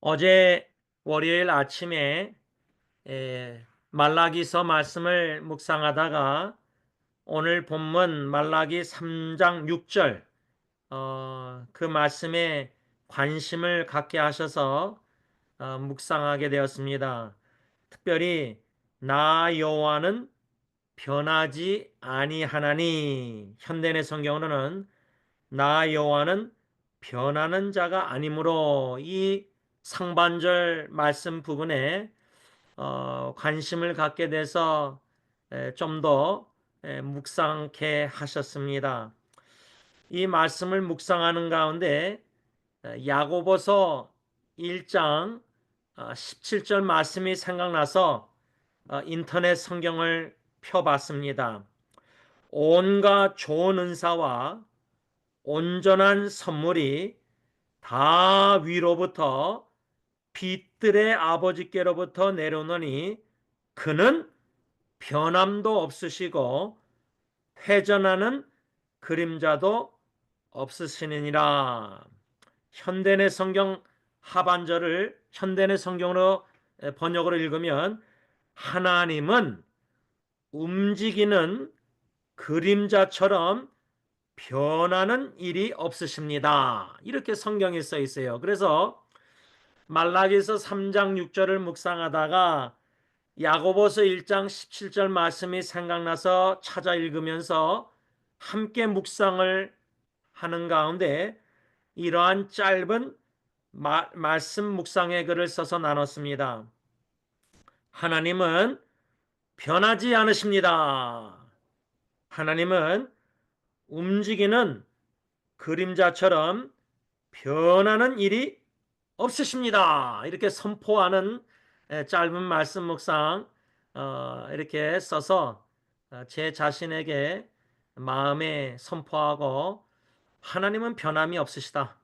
어제 월요일 아침에 말라기서 말씀을 묵상하다가 오늘 본문 말라기 3장 6절 그 말씀에 관심을 갖게 하셔서 묵상하게 되었습니다. 특별히 나 여호와는 변하지 아니하나니, 현대의 성경으로는 나 여호와는 변하는 자가 아니므로, 이 상반절 말씀 부분에 관심을 갖게 돼서 좀 더 묵상케 하셨습니다. 이 말씀을 묵상하는 가운데 야고보서 1장 17절 말씀이 생각나서 인터넷 성경을 펴봤습니다. 온갖 좋은 은사와 온전한 선물이 다 위로부터 빛들의 아버지께로부터 내려오노니 그는 변함도 없으시고 회전하는 그림자도 없으시느니라. 현대의 성경 하반절을 현대의 성경으로 번역으로 읽으면 하나님은 움직이는 그림자처럼 변하는 일이 없으십니다. 이렇게 성경에 써 있어요. 그래서 말라기서 3장 6절을 묵상하다가 야고보서 1장 17절 말씀이 생각나서 찾아 읽으면서 함께 묵상을 하는 가운데 이러한 짧은 말씀 묵상의 글을 써서 나눴습니다. 하나님은 변하지 않으십니다. 하나님은 움직이는 그림자처럼 변하는 일이 없으십니다. 이렇게 선포하는 짧은 말씀 묵상 이렇게 써서 제 자신에게 마음에 선포하고, 하나님은 변함이 없으시다.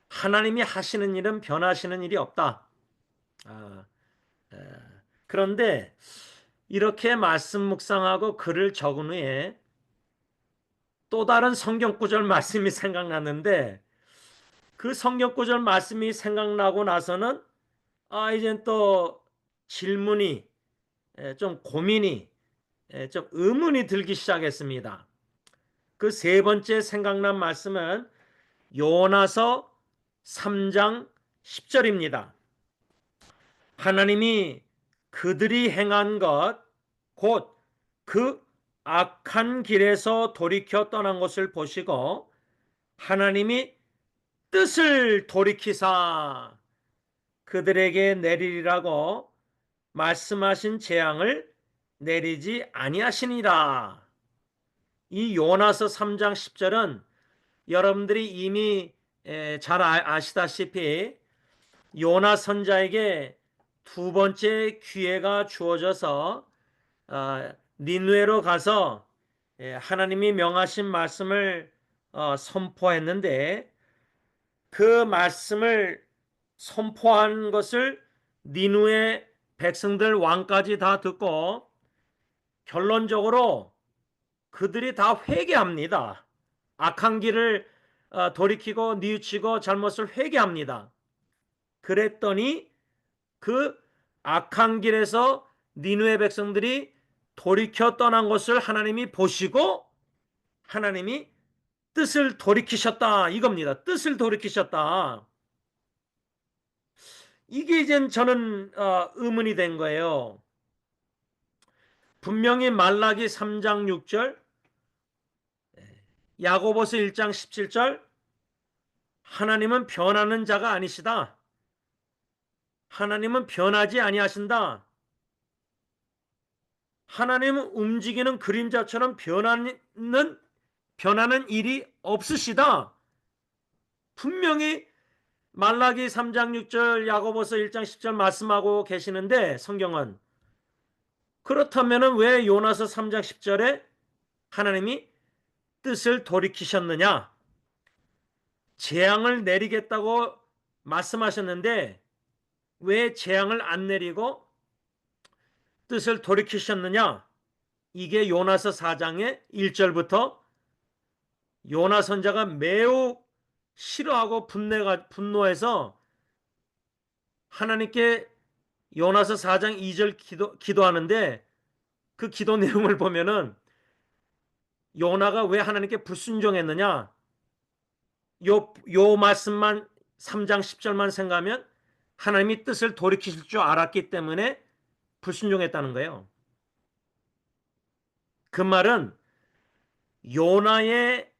하나님이 하시는 일은 변하시는 일이 없다. 아, 그런데 이렇게 말씀 묵상하고 글을 적은 후에 또 다른 성경 구절 말씀이 생각났는데, 그 성경 구절 말씀이 생각나고 나서는 이젠 또 질문이, 좀 고민이, 좀 의문이 들기 시작했습니다. 그 세 번째 생각난 말씀은 요나서 3장 10절입니다. 하나님이 그들이 행한 것, 곧 그 악한 길에서 돌이켜 떠난 것을 보시고 하나님이 뜻을 돌이키사 그들에게 내리리라고 말씀하신 재앙을 내리지 아니하시니라. 이 요나서 3장 10절은 여러분들이 이미 잘 아시다시피 요나 선자에게 두 번째 기회가 주어져서 니느웨로 가서 하나님이 명하신 말씀을 선포했는데, 그 말씀을 선포한 것을 니느웨 백성들 왕까지 다 듣고 결론적으로 그들이 다 회개합니다. 악한 길을 돌이키고 뉘우치고 잘못을 회개합니다. 그랬더니 그 악한 길에서 니느웨 백성들이 돌이켜 떠난 것을 하나님이 보시고 하나님이 뜻을 돌이키셨다, 이겁니다. 뜻을 돌이키셨다. 이게 이제 저는 의문이 된 거예요. 분명히 말라기 3장 6절, 야고보서 1장 17절, 하나님은 변하는 자가 아니시다. 하나님은 변하지 아니하신다. 하나님은 움직이는 그림자처럼 변하는 일이 없으시다. 분명히 말라기 3장 6절, 야고보서 1장 10절 말씀하고 계시는데, 성경은 그렇다면 왜 요나서 3장 10절에 하나님이 뜻을 돌이키셨느냐? 재앙을 내리겠다고 말씀하셨는데 왜 재앙을 안 내리고 뜻을 돌이키셨느냐? 이게 요나서 4장의 1절부터 요나 선자가 매우 싫어하고 분노해서 하나님께 요나서 4장 2절 기도하는데 그 기도 내용을 보면은 요나가 왜 하나님께 불순종했느냐? 요 말씀만 3장 10절만 생각하면 하나님이 뜻을 돌이키실 줄 알았기 때문에 불순종했다는 거예요. 그 말은 요나의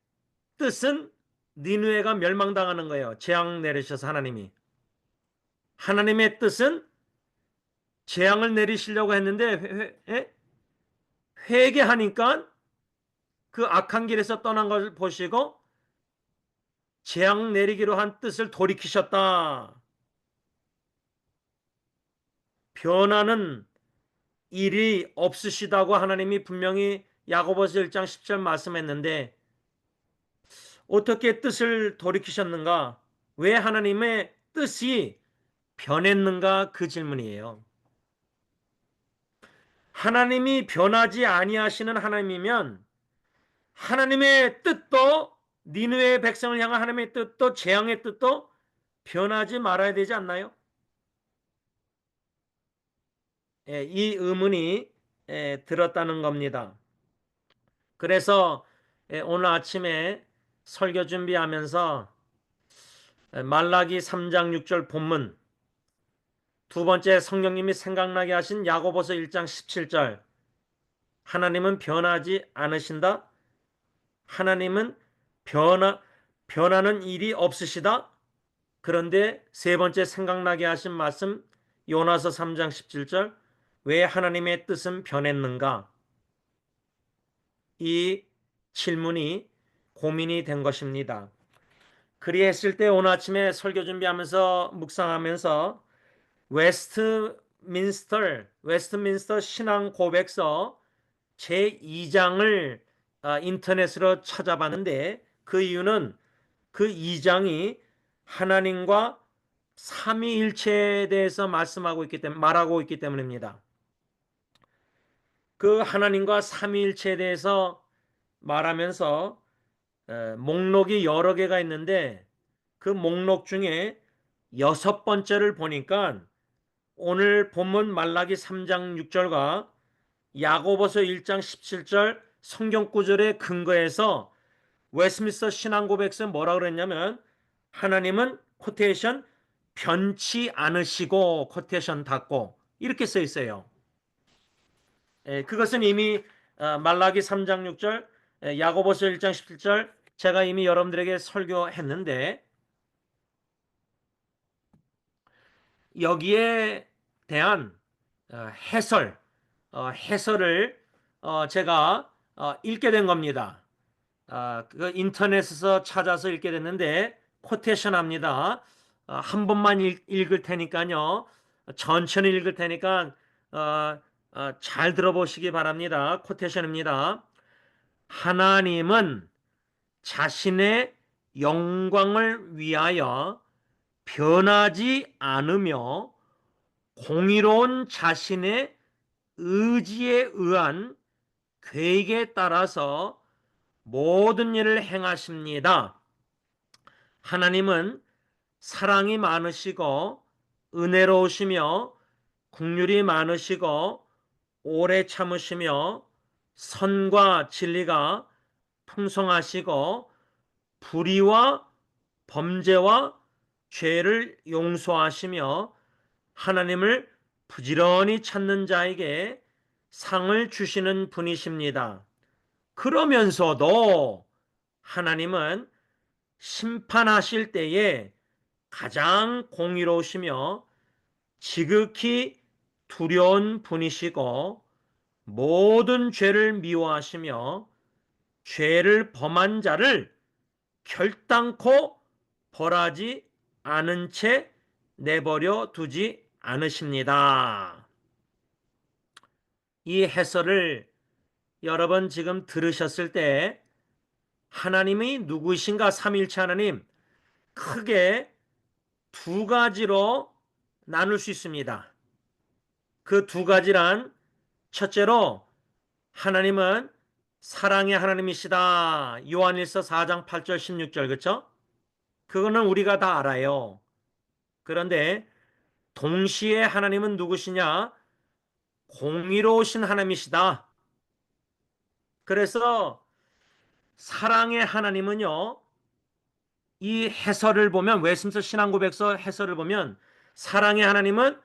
뜻은 니느웨가 멸망당하는 거예요. 재앙 내리셔서 하나님이. 하나님의 뜻은 재앙을 내리시려고 했는데 회개하니까 그 악한 길에서 떠난 것을 보시고 재앙 내리기로 한 뜻을 돌이키셨다. 변하는 일이 없으시다고 하나님이 분명히 야고보서 1장 10절 말씀했는데 어떻게 뜻을 돌이키셨는가? 왜 하나님의 뜻이 변했는가? 그 질문이에요. 하나님이 변하지 아니하시는 하나님이면 하나님의 뜻도 니느웨 백성을 향한 하나님의 뜻도 재앙의 뜻도 변하지 말아야 되지 않나요? 이 의문이 들었다는 겁니다. 그래서 오늘 아침에 설교 준비하면서 말라기 3장 6절 본문, 두 번째 성령님이 생각나게 하신 야고보서 1장 17절, 하나님은 변하지 않으신다. 하나님은 변하는 일이 없으시다. 그런데 세 번째 생각나게 하신 말씀 요나서 3장 17절, 왜 하나님의 뜻은 변했는가? 이 질문이 고민이 된 것입니다. 그리했을 때 오늘 아침에 설교 준비하면서 묵상하면서 웨스트민스터 신앙 고백서 제2장을 인터넷으로 찾아봤는데 그 이유는 그 2장이 하나님과 삼위일체에 대해서 말하고 있기 때문입니다. 그 하나님과 삼위일체에 대해서 말하면서 목록이 여러 개가 있는데 그 목록 중에 여섯 번째를 보니까 오늘 본문 말라기 3장 6절과 야고보서 1장 17절 성경 구절에 근거해서 웨스트민스터 신앙고백서에 뭐라 그랬냐면 하나님은 코테이션 변치 않으시고 코테이션 닫고 이렇게 써 있어요. 그것은 이미 말라기 3장 6절 야고보서 1장 17절 제가 이미 여러분들에게 설교했는데 여기에 대한 해설을 제가 읽게 된 겁니다. 그 인터넷에서 찾아서 읽게 됐는데 코테이션 합니다. 한 번만 읽을 테니까요. 천천히 읽을 테니까 잘 들어보시기 바랍니다. 코테이션입니다. 하나님은 자신의 영광을 위하여 변하지 않으며 공의로운 자신의 의지에 의한 계획에 따라서 모든 일을 행하십니다. 하나님은 사랑이 많으시고 은혜로우시며 긍휼이 많으시고 오래 참으시며 선과 진리가 풍성하시고 불의와 범죄와 죄를 용서하시며 하나님을 부지런히 찾는 자에게 상을 주시는 분이십니다. 그러면서도 하나님은 심판하실 때에 가장 공의로우시며 지극히 두려운 분이시고 모든 죄를 미워하시며 죄를 범한 자를 결단코 벌하지 않은 채 내버려 두지 않으십니다. 이 해설을 여러 번 지금 들으셨을 때 하나님이 누구이신가? 삼위일체 하나님 크게 두 가지로 나눌 수 있습니다. 그 두 가지란 첫째로 하나님은 사랑의 하나님이시다. 요한일서 4장 8절 16절 그렇죠? 그거는 우리가 다 알아요. 그런데 동시에 하나님은 누구시냐? 공의로우신 하나님이시다. 그래서 사랑의 하나님은요, 이 해설을 보면, 웨스민스터 신앙고백서 해설을 보면, 사랑의 하나님은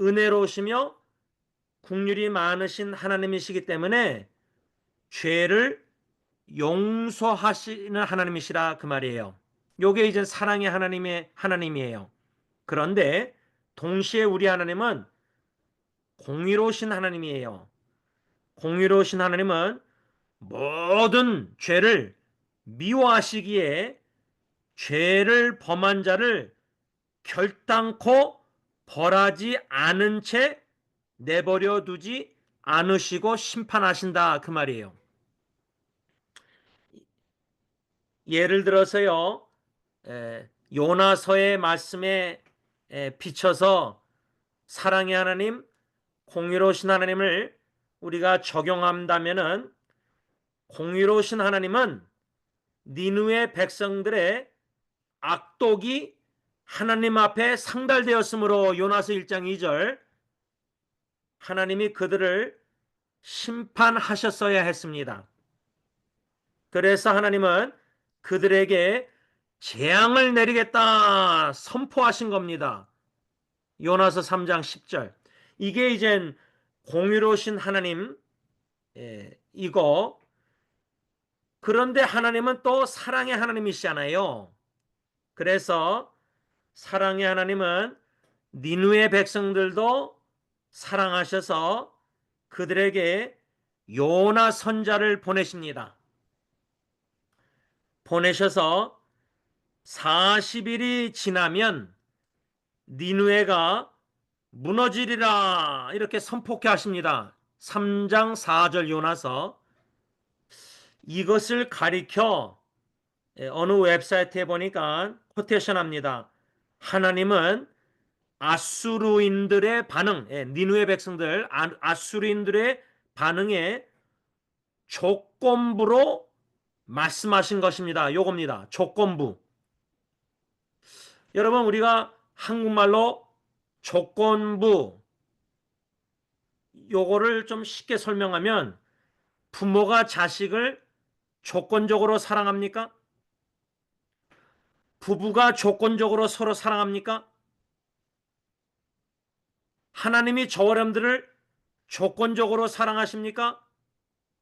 은혜로우시며 긍휼이 많으신 하나님이시기 때문에 죄를 용서하시는 하나님이시라 그 말이에요. 요게 이제 사랑의 하나님이에요. 그런데 동시에 우리 하나님은 공의로우신 하나님이에요. 공의로우신 하나님은 모든 죄를 미워하시기에 죄를 범한 자를 결단코 벌하지 않은 채 내버려 두지 않으시고 심판하신다 그 말이에요. 예를 들어서요, 요나서의 말씀에 비춰서 사랑의 하나님, 공의로우신 하나님을 우리가 적용한다면은, 공의로우신 하나님은 니느웨 백성들의 악독이 하나님 앞에 상달되었으므로 요나서 1장 2절 하나님이 그들을 심판하셨어야 했습니다. 그래서 하나님은 그들에게 재앙을 내리겠다 선포하신 겁니다. 요나서 3장 10절. 이게 이젠 공의로우신 하나님 이거. 그런데 하나님은 또 사랑의 하나님이시잖아요. 그래서 사랑의 하나님은 니느웨 백성들도 사랑하셔서 그들에게 요나 선자를 보내십니다. 보내셔서 40일이 지나면 니느웨가 무너지리라 이렇게 선포케 하십니다. 3장 4절 요나서. 이것을 가리켜 어느 웹사이트에 보니까 코테이션 합니다. 하나님은 아수르인들의 반응, 니느웨 백성들 아수르인들의 반응에 조건부로 말씀하신 것입니다. 요겁니다. 조건부. 여러분, 우리가 한국말로 조건부 요거를 좀 쉽게 설명하면, 부모가 자식을 조건적으로 사랑합니까? 부부가 조건적으로 서로 사랑합니까? 하나님이 저와 여러분들을 조건적으로 사랑하십니까?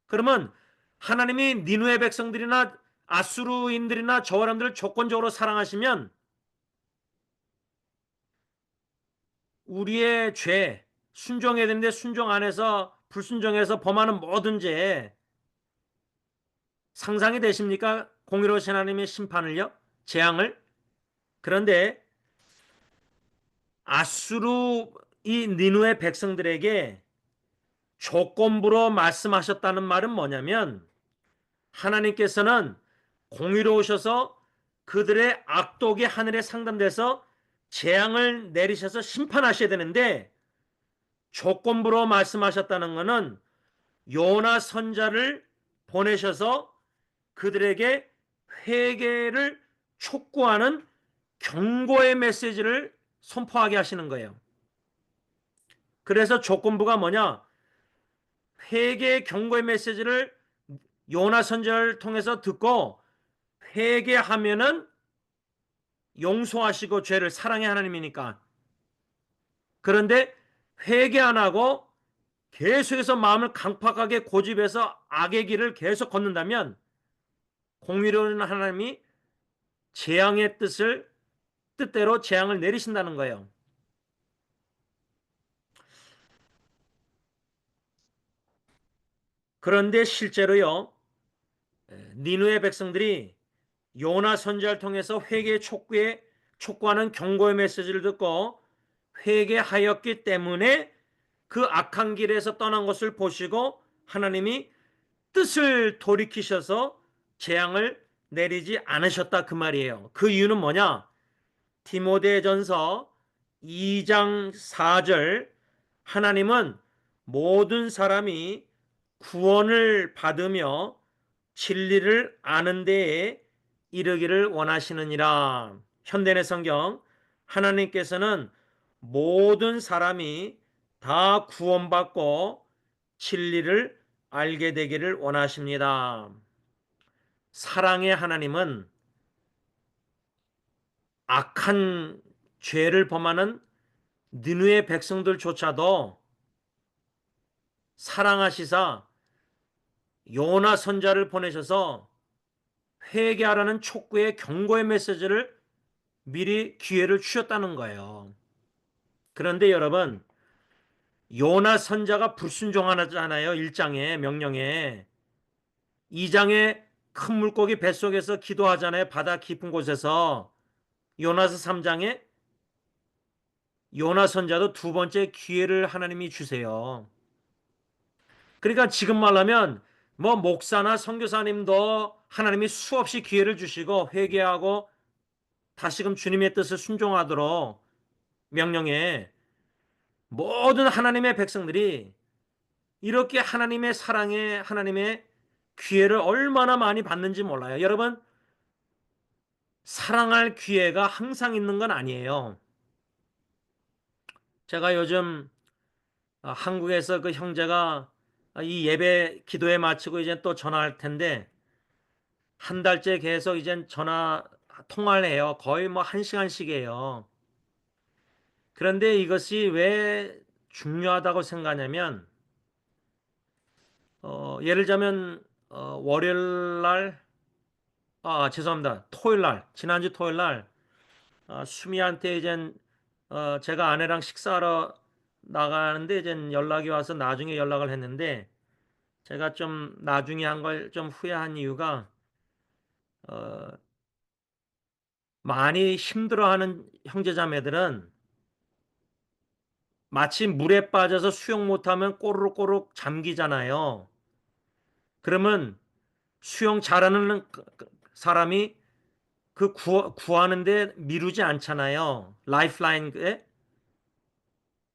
그러면 하나님이 니느웨 백성들이나 아수르인들이나 저와 여러분들을 조건적으로 사랑하시면 우리의 죄, 순종해야 되는데 순종 안 해서 불순종해서 범하는 모든 죄에 상상이 되십니까? 공의로우신 하나님의 심판을요? 재앙을? 그런데 아수르 이 니느웨 백성들에게 조건부로 말씀하셨다는 말은 뭐냐면, 하나님께서는 공의로우셔서 그들의 악독이 하늘에 상담돼서 재앙을 내리셔서 심판하셔야 되는데, 조건부로 말씀하셨다는 것은 요나 선자를 보내셔서 그들에게 회개를 촉구하는 경고의 메시지를 선포하게 하시는 거예요. 그래서 조건부가 뭐냐? 회개의 경고의 메시지를 요나 선지자를 통해서 듣고 회개하면은 용서하시고, 죄를 사랑의 하나님이니까. 그런데 회개 안 하고 계속해서 마음을 강팍하게 고집해서 악의 길을 계속 걷는다면 공의로운 하나님이 재앙의 뜻대로 재앙을 내리신다는 거예요. 그런데 실제로요, 니느웨 백성들이 요나 선지자를 통해서 회개 촉구하는 경고의 메시지를 듣고 회개하였기 때문에 그 악한 길에서 떠난 것을 보시고 하나님이 뜻을 돌이키셔서 재앙을 내리지 않으셨다 그 말이에요. 그 이유는 뭐냐? 디모데전서 2장 4절, 하나님은 모든 사람이 구원을 받으며 진리를 아는 데에 이르기를 원하시느니라. 현대의 성경, 하나님께서는 모든 사람이 다 구원받고 진리를 알게 되기를 원하십니다. 사랑의 하나님은 악한 죄를 범하는 니느웨 백성들조차도 사랑하시사 요나 선자를 보내셔서 회개하라는 촉구의 경고의 메시지를 미리 기회를 주셨다는 거예요. 그런데 여러분, 요나 선자가 불순종하잖아요. 1장의 명령에. 2장에 큰 물고기 뱃속에서 기도하잖아요. 바다 깊은 곳에서. 요나서 3장에 요나 선자도 두 번째 기회를 하나님이 주세요. 그러니까 지금 말하면 뭐 목사나 선교사님도 하나님이 수없이 기회를 주시고 회개하고 다시금 주님의 뜻을 순종하도록 명령해. 모든 하나님의 백성들이 이렇게 하나님의 사랑에 하나님의 기회를 얼마나 많이 받는지 몰라요. 여러분, 사랑할 기회가 항상 있는 건 아니에요. 제가 요즘 한국에서 그 형제가 이 예배 기도에 마치고 이제 또 전화할 텐데 한 달째 계속 이제 전화 통화를 해요. 거의 뭐 1시간씩이에요. 그런데 이것이 왜 중요하다고 생각하냐면 예를 들자면 월요일 날 죄송합니다. 토요일 날 지난주 토요일 날 수미한테 이제 제가 아내랑 식사하러 나가는데 이제 연락이 와서 나중에 연락을 했는데 제가 좀 나중에 한 걸 좀 후회한 이유가 어, 많이 힘들어하는 형제자매들은 마치 물에 빠져서 수영 못하면 꼬르륵꼬르륵 잠기잖아요. 그러면 수영 잘하는 사람이 그 구하는데 미루지 않잖아요. 라이프라인에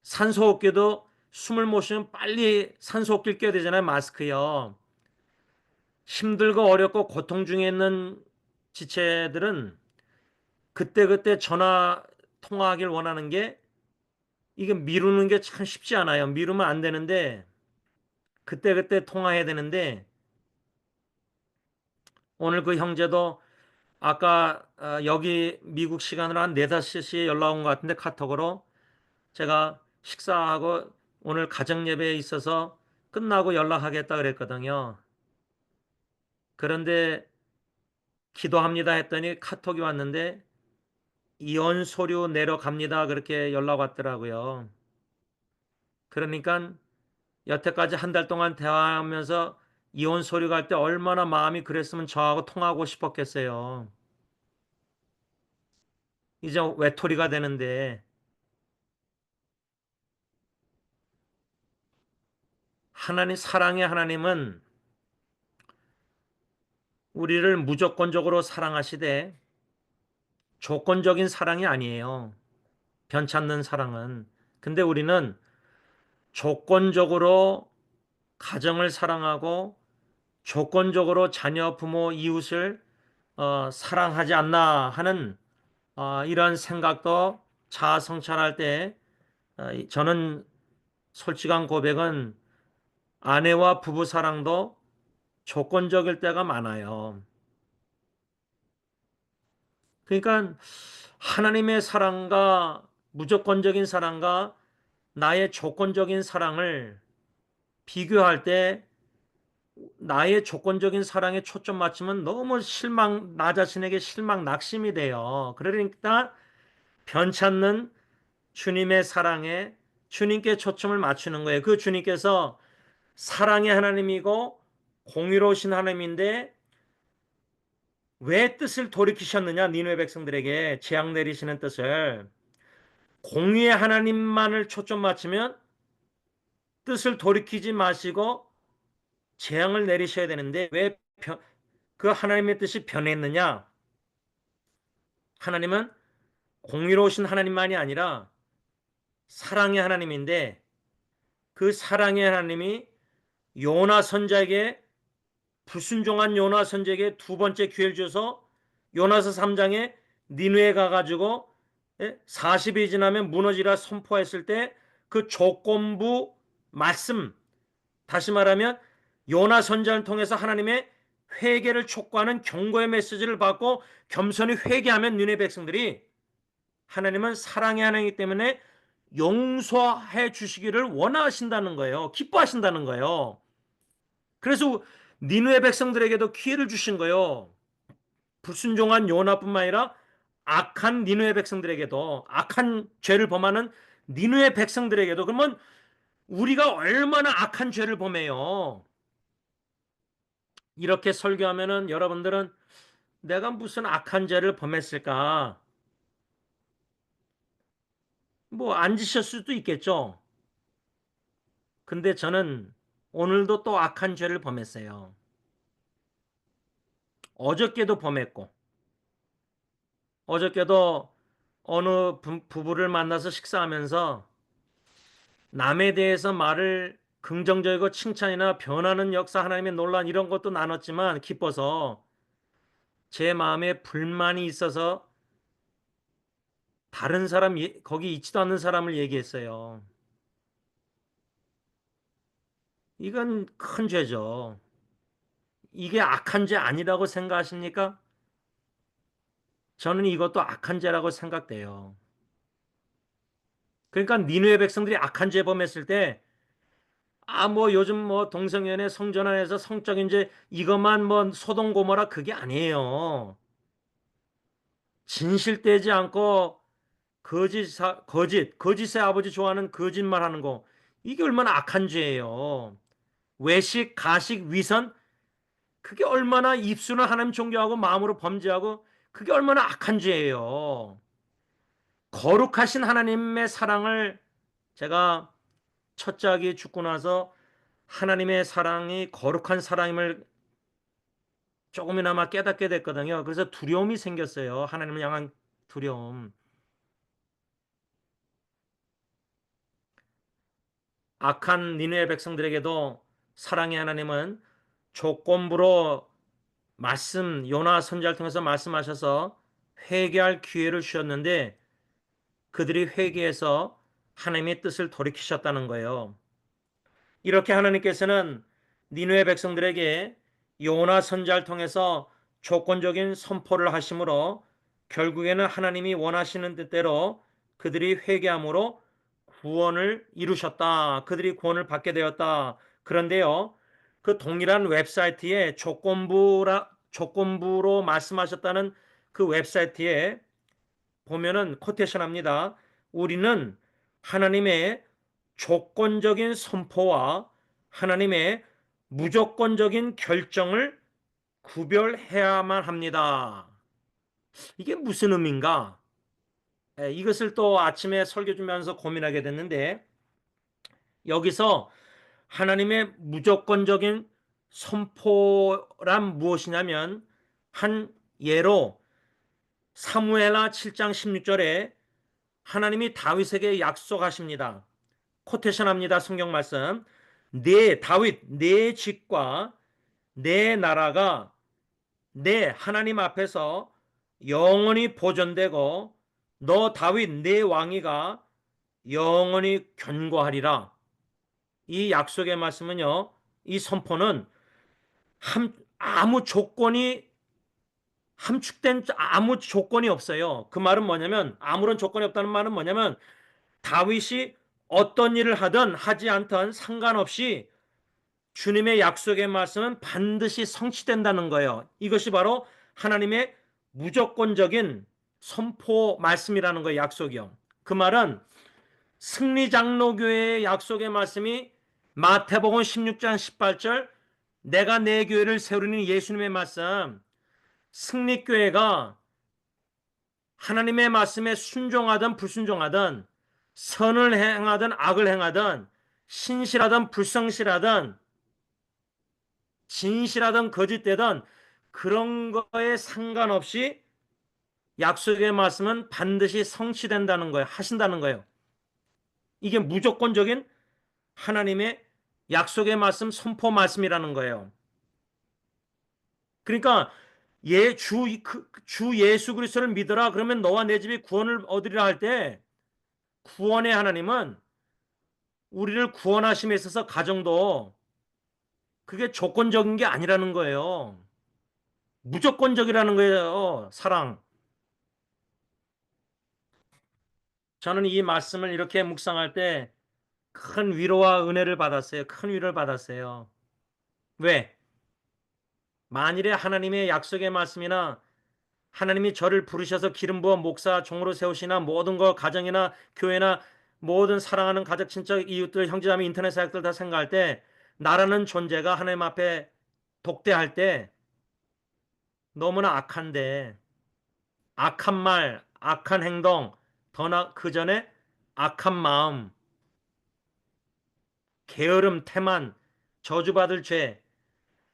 산소호흡기도 숨을 못 쉬면 빨리 산소호흡기를 껴야 되잖아요. 마스크요. 힘들고 어렵고 고통 중에 있는 지체들은 그때그때 전화 통화하길 원하는 게 이게 미루는 게 참 쉽지 않아요. 미루면 안 되는데 그때그때 통화해야 되는데 오늘 그 형제도 아까 여기 미국 시간으로 한 4, 5시에 연락 온 것 같은데 카톡으로 제가 식사하고 오늘 가정 예배에 있어서 끝나고 연락하겠다 그랬거든요. 그런데 기도합니다 했더니 카톡이 왔는데 이혼 소류 내려갑니다 그렇게 연락 왔더라고요. 그러니까 여태까지 한 달 동안 대화하면서 이혼 소류 갈 때 얼마나 마음이 그랬으면 저하고 통하고 싶었겠어요. 이제 외톨이가 되는데 하나님 사랑의 하나님은 우리를 무조건적으로 사랑하시되 조건적인 사랑이 아니에요. 변찮는 사랑은. 근데 우리는 조건적으로 가정을 사랑하고 조건적으로 자녀, 부모, 이웃을 사랑하지 않나 하는 이런 생각도 자아 성찰할 때 저는 솔직한 고백은 아내와 부부 사랑도 조건적일 때가 많아요. 그러니까 하나님의 사랑과 무조건적인 사랑과 나의 조건적인 사랑을 비교할 때 나의 조건적인 사랑에 초점 맞추면 너무 나 자신에게 실망, 낙심이 돼요. 그러니까 변찮는 주님의 사랑에 주님께 초점을 맞추는 거예요. 그 주님께서 사랑의 하나님이고 공의로우신 하나님인데 왜 뜻을 돌이키셨느냐? 니느웨 백성들에게 재앙 내리시는 뜻을 공의의 하나님만을 초점 맞추면 뜻을 돌이키지 마시고 재앙을 내리셔야 되는데 왜 그 하나님의 뜻이 변했느냐? 하나님은 공의로우신 하나님만이 아니라 사랑의 하나님인데 그 사랑의 하나님이 요나 선자에게 불순종한 요나 선자에게 두 번째 기회를 줘서 요나서 3장에 니느웨 가가지고 40이 지나면 무너지라 선포했을 때 그 조건부 말씀, 다시 말하면 요나 선지자를 통해서 하나님의 회개를 촉구하는 경고의 메시지를 받고 겸손히 회개하면 니네 백성들이, 하나님은 사랑의 하나님이기 때문에 용서해 주시기를 원하신다는 거예요. 기뻐하신다는 거예요. 그래서 니누의 백성들에게도 기회를 주신 거예요. 불순종한 요나뿐만 아니라 악한 니누의 백성들에게도, 악한 죄를 범하는 니누의 백성들에게도. 그러면 우리가 얼마나 악한 죄를 범해요. 이렇게 설교하면은 여러분들은 내가 무슨 악한 죄를 범했을까? 뭐 안 지실 수도 있겠죠. 근데 저는 오늘도 또 악한 죄를 범했어요. 어저께도 범했고, 어저께도 어느 부부를 만나서 식사하면서 남에 대해서 말을 긍정적이고 칭찬이나 변하는 역사, 하나님의 논란 이런 것도 나눴지만 기뻐서 제 마음에 불만이 있어서 다른 사람, 거기 있지도 않는 사람을 얘기했어요. 이건 큰 죄죠. 이게 악한 죄 아니라고 생각하십니까? 저는 이것도 악한 죄라고 생각돼요. 그러니까 니느웨 백성들이 악한 죄 범했을 때, 뭐 요즘 뭐 동성연애 성전환해서 성적인 죄 이것만 뭐 소돔 고모라 그게 아니에요. 진실되지 않고 거짓의 아버지 좋아하는 거짓말 하는 거, 이게 얼마나 악한 죄예요. 외식, 가식, 위선, 그게 얼마나, 입술은 하나님 존경하고 마음으로 범죄하고, 그게 얼마나 악한 죄예요. 거룩하신 하나님의 사랑을, 제가 첫째 아기 죽고 나서 하나님의 사랑이 거룩한 사랑임을 조금이나마 깨닫게 됐거든요. 그래서 두려움이 생겼어요. 하나님을 향한 두려움. 악한 니느웨 백성들에게도 사랑의 하나님은 조건부로 요나 선지자를 통해서 말씀하셔서 회개할 기회를 주셨는데, 그들이 회개해서 하나님의 뜻을 돌이키셨다는 거예요. 이렇게 하나님께서는 니느웨 백성들에게 요나 선지자를 통해서 조건적인 선포를 하심으로 결국에는 하나님이 원하시는 뜻대로 그들이 회개함으로 구원을 이루셨다. 그들이 구원을 받게 되었다. 그런데요, 그 동일한 웹사이트에 조건부로 말씀하셨다는 그 웹사이트에 보면은 코테이션 합니다. 우리는 하나님의 조건적인 선포와 하나님의 무조건적인 결정을 구별해야만 합니다. 이게 무슨 의미인가? 이것을 또 아침에 설교 준비하면서 고민하게 됐는데, 여기서 하나님의 무조건적인 선포란 무엇이냐면, 한 예로 사무엘하 7장 16절에 하나님이 다윗에게 약속하십니다. 코테이션 합니다. 성경 말씀. 다윗, 내 집과 내 나라가 내 하나님 앞에서 영원히 보존되고 너 다윗 내 왕위가 영원히 견고하리라. 이 약속의 말씀은요, 이 선포는 아무 조건이 함축된 아무 조건이 없어요. 그 말은 뭐냐면, 아무런 조건이 없다는 말은 뭐냐면, 다윗이 어떤 일을 하든 하지 않든 상관없이 주님의 약속의 말씀은 반드시 성취된다는 거예요. 이것이 바로 하나님의 무조건적인 선포 말씀이라는 거예요. 약속이요. 그 말은 승리장로교회의 약속의 말씀이 마태복음 16장 18절 내가 내 교회를 세우리니, 예수님의 말씀, 승리교회가 하나님의 말씀에 순종하든 불순종하든, 선을 행하든 악을 행하든, 신실하든 불성실하든, 진실하든 거짓되든, 그런 거에 상관없이 약속의 말씀은 반드시 성취된다는 거예요. 하신다는 거예요. 이게 무조건적인 하나님의 약속의 말씀, 선포 말씀이라는 거예요. 그러니까 주 예수 그리스도를 믿어라. 그러면 너와 내 집이 구원을 얻으리라 할 때 구원의 하나님은 우리를 구원하심에 있어서 가정도 그게 조건적인 게 아니라는 거예요. 무조건적이라는 거예요. 사랑. 저는 이 말씀을 이렇게 묵상할 때 큰 위로와 은혜를 받았어요. 큰 위로를 받았어요. 왜? 만일에 하나님의 약속의 말씀이나 하나님이 저를 부르셔서 기름 부어 목사 종으로 세우시나 모든 거 가정이나 교회나 모든 사랑하는 가족 친척 이웃들 형제자매 인터넷 사역들 다 생각할 때 나라는 존재가 하나님 앞에 독대할 때 너무나 악한데 악한 말, 악한 행동, 더나 그 전에 악한 마음, 게으름, 태만, 저주받을 죄,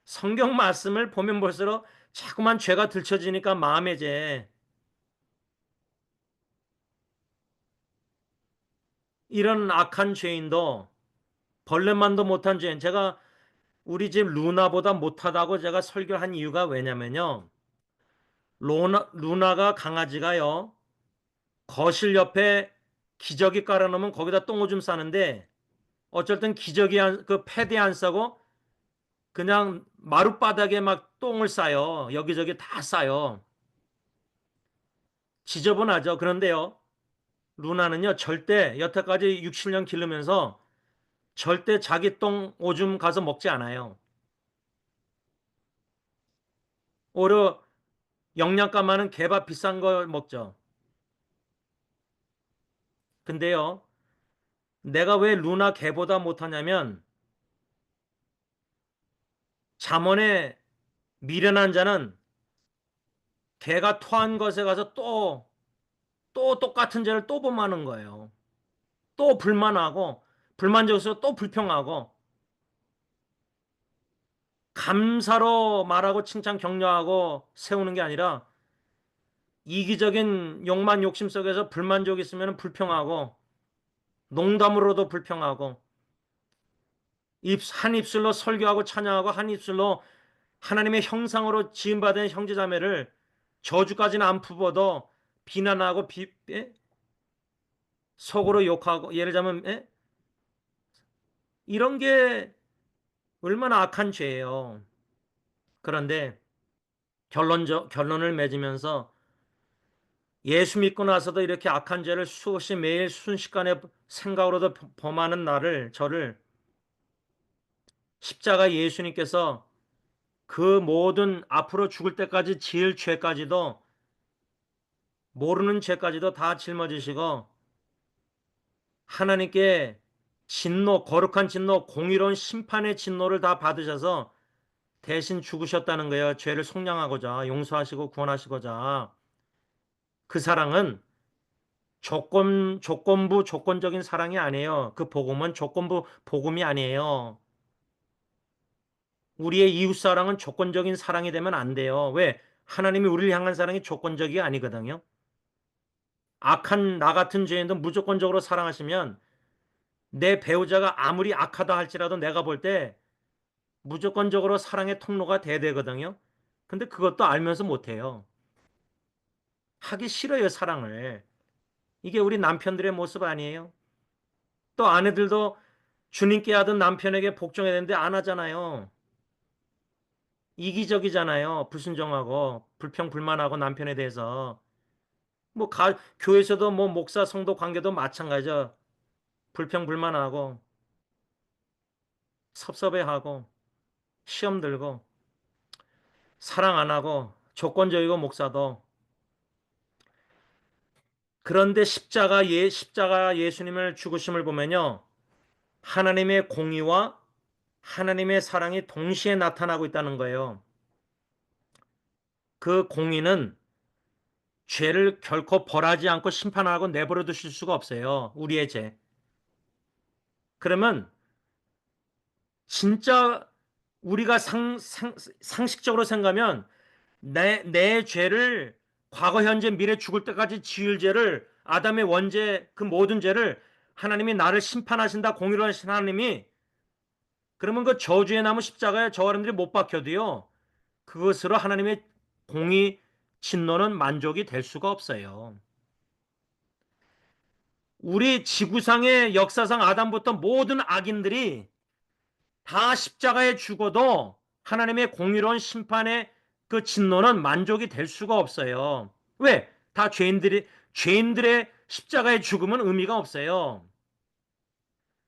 성경 말씀을 보면 볼수록 자꾸만 죄가 들춰지니까 마음의 죄, 이런 악한 죄인도 벌레만도 못한 죄인, 제가 우리 집 루나보다 못하다고 제가 설교한 이유가 왜냐면요. 루나가 강아지가요. 거실 옆에 기저귀 깔아놓으면 거기다 똥오줌 싸는데 어쩔 땐 그 패드 안 싸고 그냥 마룻바닥에 막 똥을 싸요. 여기저기 다 싸요. 지저분하죠. 그런데요. 루나는요. 절대 여태까지 6, 7년 기르면서 절대 자기 똥 오줌 가서 먹지 않아요. 오히려 영양가 많은 개밥 비싼 걸 먹죠. 근데요. 내가 왜 루나 개보다 못하냐면 잠언에 미련한 자는 개가 토한 것에 가서 또 똑같은 죄를 또 범하는 거예요. 또 불만하고 불만족스러워 또 불평하고 감사로 말하고 칭찬 격려하고 세우는 게 아니라 이기적인 욕만 욕심 속에서 불만족 있으면 불평하고 농담으로도 불평하고 한 입술로 설교하고 찬양하고 한 입술로 하나님의 형상으로 지음받은 형제자매를 저주까지는 안 품어도 비난하고 속으로 욕하고 예를 들자면 이런 게 얼마나 악한 죄예요. 그런데 결론을 맺으면서 예수 믿고 나서도 이렇게 악한 죄를 수없이 매일 순식간에 생각으로도 범하는 저를 십자가 예수님께서 그 모든 앞으로 죽을 때까지 지을 죄까지도 모르는 죄까지도 다 짊어지시고 하나님께 거룩한 진노, 공의로운 심판의 진노를 다 받으셔서 대신 죽으셨다는 거예요. 죄를 속량하고자, 용서하시고 구원하시고자. 그 사랑은 조건적인 사랑이 아니에요. 그 복음은 조건부 복음이 아니에요. 우리의 이웃 사랑은 조건적인 사랑이 되면 안 돼요. 왜? 하나님이 우리를 향한 사랑이 조건적이 아니거든요. 악한 나 같은 죄인도 무조건적으로 사랑하시면 내 배우자가 아무리 악하다 할지라도 내가 볼 때 무조건적으로 사랑의 통로가 돼야 되거든요. 근데 그것도 알면서 못해요. 하기 싫어요, 사랑을. 이게 우리 남편들의 모습 아니에요? 또 아내들도 주님께 하던 남편에게 복종해야 되는데 안 하잖아요. 이기적이잖아요. 불순종하고 불평불만하고 남편에 대해서. 교회에서도 목사 성도 관계도 마찬가지죠. 불평불만하고 섭섭해하고 시험 들고 사랑 안 하고 조건적이고 목사도. 그런데 십자가 예수님을 죽으심을 보면요. 하나님의 공의와 하나님의 사랑이 동시에 나타나고 있다는 거예요. 그 공의는 죄를 결코 벌하지 않고 심판하고 내버려 두실 수가 없어요. 우리의 죄. 그러면 진짜 우리가 상식적으로 생각하면 내 죄를 과거, 현재, 미래 죽을 때까지 지을 죄를 아담의 원죄 그 모든 죄를 하나님이 나를 심판하신다 공의로우신 하나님이 그러면 그 저주에 남은 십자가에 저 사람들이 못 박혀도요. 그것으로 하나님의 공의, 진노는 만족이 될 수가 없어요. 우리 지구상의 역사상 아담부터 모든 악인들이 다 십자가에 죽어도 하나님의 공의로운 심판의 그 진노는 만족이 될 수가 없어요. 왜? 다 죄인들의 십자가의 죽음은 의미가 없어요.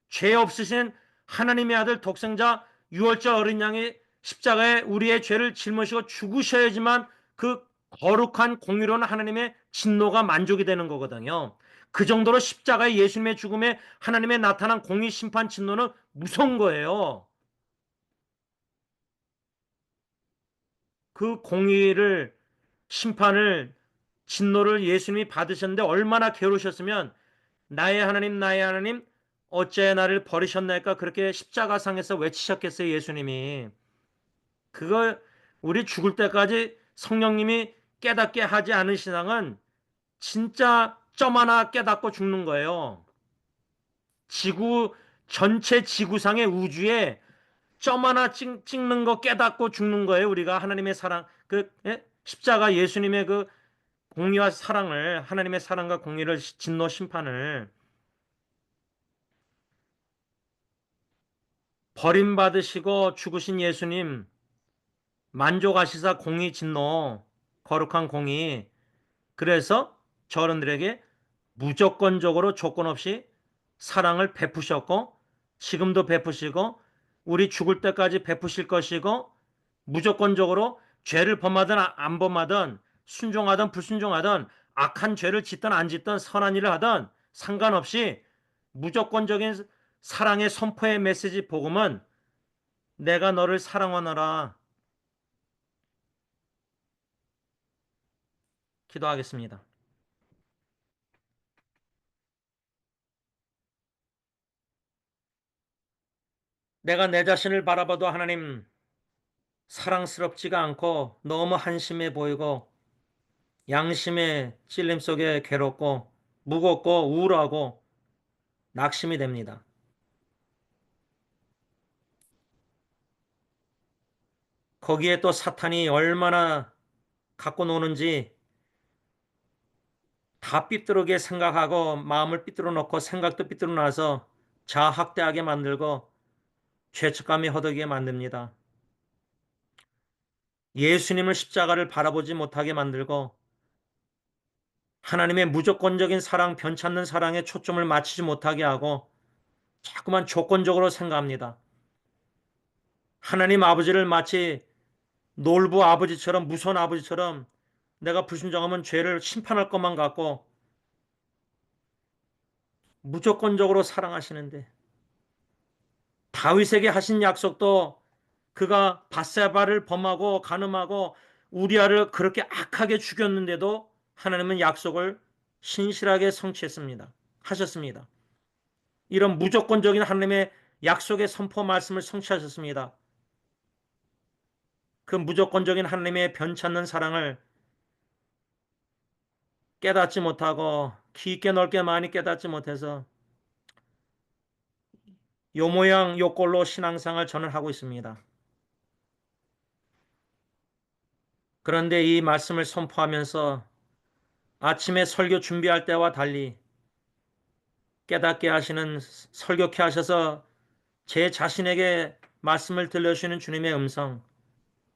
죄 없으신 하나님의 아들 독생자 유월절 어린 양이 십자가에 우리의 죄를 짊어지고 죽으셔야지만 그 거룩한 공의로운 하나님의 진노가 만족이 되는 거거든요. 그 정도로 십자가의 예수님의 죽음에 하나님의 나타난 공의 심판 진노는 무서운 거예요. 그 공의를 심판을 진노를 예수님이 받으셨는데 얼마나 괴로우셨으면 나의 하나님 어째 나를 버리셨나이까 그렇게 십자가상에서 외치셨겠어요. 예수님이. 그걸 우리 죽을 때까지 성령님이 깨닫게 하지 않은 신앙은 진짜 점 하나 깨닫고 죽는 거예요. 지구 전체 지구상의 우주에 점 하나 찍는 거 깨닫고 죽는 거예요. 우리가 하나님의 사랑 십자가 예수님의 그 공의와 사랑을 하나님의 사랑과 공의를 진노 심판을 버림받으시고 죽으신 예수님 만족하시사 공의 진노 거룩한 공의 그래서 저런들에게 무조건적으로 조건 없이 사랑을 베푸셨고 지금도 베푸시고 우리 죽을 때까지 베푸실 것이고 무조건적으로 죄를 범하든 안 범하든 순종하든 불순종하든 악한 죄를 짓든 안 짓든 선한 일을 하든 상관없이 무조건적인 사랑의 선포의 메시지 복음은 내가 너를 사랑하노라. 기도하겠습니다. 내가 내 자신을 바라봐도 하나님 사랑스럽지가 않고 너무 한심해 보이고 양심의 찔림 속에 괴롭고 무겁고 우울하고 낙심이 됩니다. 거기에 또 사탄이 얼마나 갖고 노는지 다 삐뚤게 생각하고 마음을 삐뚤어 놓고 생각도 삐뚤어 놔서 자학대하게 만들고 죄책감이 허덕이게 만듭니다. 예수님을 십자가를 바라보지 못하게 만들고 하나님의 무조건적인 사랑, 변찮는 사랑에 초점을 맞추지 못하게 하고 자꾸만 조건적으로 생각합니다. 하나님 아버지를 마치 놀부 아버지처럼 무서운 아버지처럼 내가 불순종하면 죄를 심판할 것만 같고 무조건적으로 사랑하시는데 다윗에게 하신 약속도 그가 밧세바를 범하고 간음하고 우리아를 그렇게 악하게 죽였는데도 하나님은 약속을 신실하게 성취했습니다. 하셨습니다. 이런 무조건적인 하나님의 약속의 선포 말씀을 성취하셨습니다. 그 무조건적인 하나님의 변찮는 사랑을 깨닫지 못하고 깊게 넓게 많이 깨닫지 못해서 요 모양 요 꼴로 신앙생활 저는 하고 있습니다. 그런데 이 말씀을 선포하면서 아침에 설교 준비할 때와 달리 깨닫게 하시는 설교케 하셔서 제 자신에게 말씀을 들려주시는 주님의 음성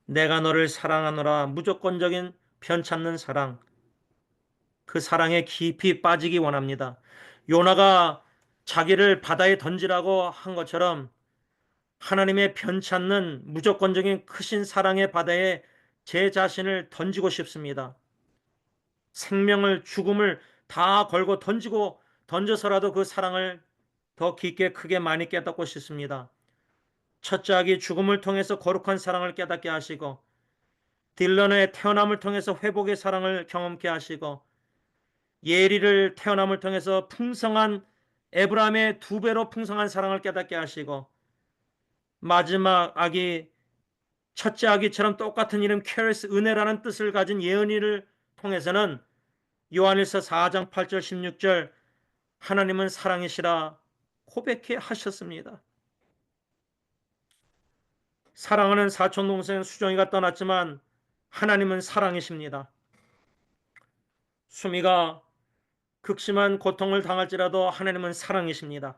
내가 너를 사랑하노라 무조건적인 편찮는 사랑 그 사랑에 깊이 빠지기 원합니다. 요나가 자기를 바다에 던지라고 한 것처럼 하나님의 편찮는 무조건적인 크신 사랑의 바다에 제 자신을 던지고 싶습니다. 생명을 죽음을 다 걸고 던져서라도 그 사랑을 더 깊게 크게 많이 깨닫고 싶습니다. 첫째 아기 죽음을 통해서 거룩한 사랑을 깨닫게 하시고 딜런의 태어남을 통해서 회복의 사랑을 경험케 하시고 예리를 태어남을 통해서 풍성한 에브라임의 2배로 풍성한 사랑을 깨닫게 하시고 마지막 아기 첫째 아기처럼 똑같은 이름 캐리스 은혜라는 뜻을 가진 예언이를 통해서는 요한일서 4장 8절 16절 하나님은 사랑이시라 고백해 하셨습니다. 사랑하는 사촌동생 수정이가 떠났지만 하나님은 사랑이십니다. 수미가 극심한 고통을 당할지라도 하나님은 사랑이십니다.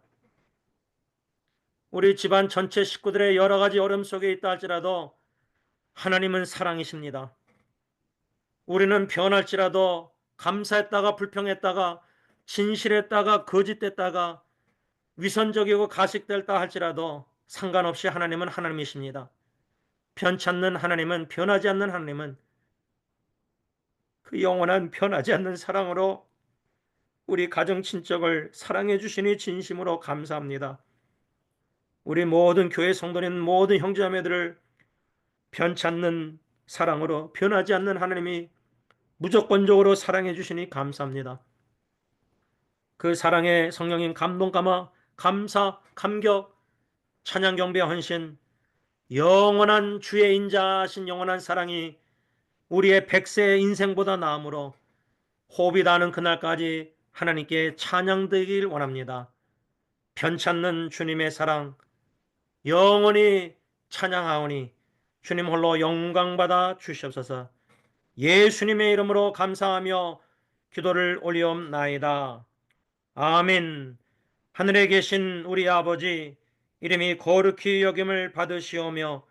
우리 집안 전체 식구들의 여러 가지 어려움 속에 있다 할지라도 하나님은 사랑이십니다. 우리는 변할지라도 감사했다가 불평했다가 진실했다가 거짓됐다가 위선적이고 가식됐다 할지라도 상관없이 하나님은 하나님이십니다. 변찮는 하나님은, 변하지 않는 하나님은 그 영원한 변하지 않는 사랑으로 우리 가정 친척을 사랑해 주시니 진심으로 감사합니다. 우리 모든 교회 성도님, 모든 형제자매들을 변찮는 사랑으로, 변하지 않는 하나님이 무조건적으로 사랑해 주시니 감사합니다. 그 사랑의 성령인 감동, 감사, 감격, 찬양, 경배, 헌신, 영원한 주의 인자하신 영원한 사랑이 우리의 백세의 인생보다 나음으로 호흡이 닿는 그날까지 하나님께 찬양되길 원합니다. 변찮는 주님의 사랑 영원히 찬양하오니 주님 홀로 영광받아 주시옵소서. 예수님의 이름으로 감사하며 기도를 올리옵나이다. 아멘. 하늘에 계신 우리 아버지, 이름이 거룩히 여김을 받으시오며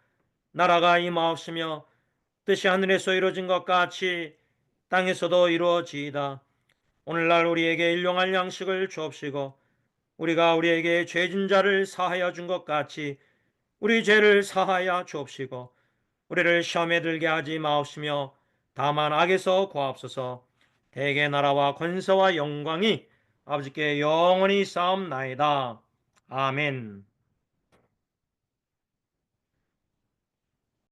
나라가 임하옵시며 뜻이 하늘에서 이루어진 것 같이 땅에서도 이루어지이다. 오늘날 우리에게 일용할 양식을 주옵시고 우리가 우리에게 죄진 자를 사하여 준 것 같이 우리 죄를 사하여 주옵시고 우리를 시험에 들게 하지 마옵시며 다만 악에서 구하옵소서. 대개 나라와 권세와 영광이 아버지께 영원히 싸움나이다. 아멘.